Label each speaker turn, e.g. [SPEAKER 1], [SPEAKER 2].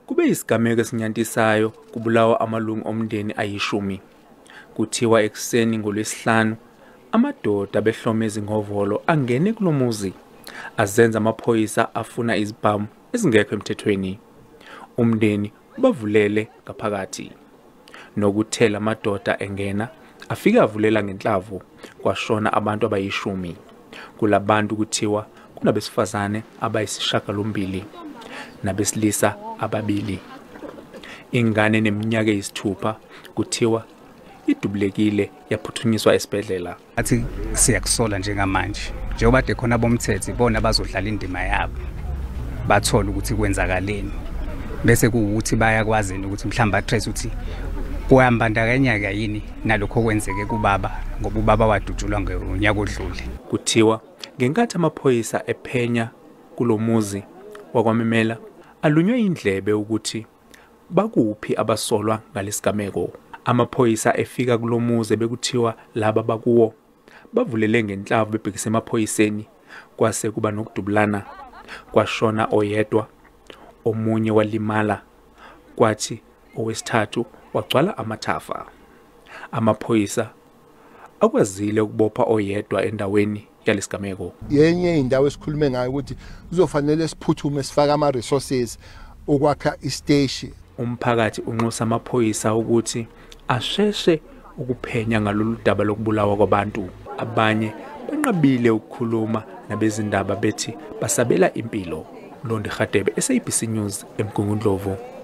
[SPEAKER 1] Kube isigameko esinyantisayo kubulawa amalungu omdeni ayishumi. Kuthiwa ekseni ngoLwesihlanu amadoda behlome izingovolo angene kulomuzi azenza amaphoyisa afuna izibhamu ezingekho emthethweni. Umndeni bavulele ngaphakathi. Nokuthela amadoda engena afika avulela ngenhlavu kwashona abantu abayishumi. Kulabantu kuthiwa kunabesifazane abayisishiyagalombili nabesilisa ababili. Ingane neminyaka eyisithupha kuthiwa idubulekile yaphuthunyiswa esibhedlela.
[SPEAKER 2] Athi siyakusola njengamanje njengoba khona bomthetho ibona bazodlala indima yabo bathola ukuthi kwenzakaleni bese kuukuthi bayakwazi ukuthi mhlamba trace ukuthi kuyambandakanya yini nalokho kwenzeke kubaba ngoba ubaba wadutshulwa ngonyaka odlule.
[SPEAKER 1] Kuthiwa ngenkathi amaphoyisa ephenya kulomuzi wakwamemela alunywe indlebe ukuthi bakuphi abasolwa ngalesigameko. Amaphoyisa efika kulomuzi bekuthiwa laba bakuwo bavulele ngenhlavu bebhekise emaphoyiseni kwase kuba nokudubulana kwashona oyedwa omunye walimala kwathi owesithathu wagcwala amathafa. Amaphoyisa akwazile ukubopha oyedwa endaweni yalesigameko.
[SPEAKER 3] Yenye indawo esikhulume ngayo ukuthi kuzofanele siphuthume sifaka ama resources okwakha istation.
[SPEAKER 1] Umphakathi unxusa amaphoyisa ukuthi asheshe ukuphenya ngalolu daba lokubulawa kwabantu. Abanye banqabile ukukhuluma nabezindaba bethi basabela impilo. Londi Khadebe, SABC News, eMgungundlovu.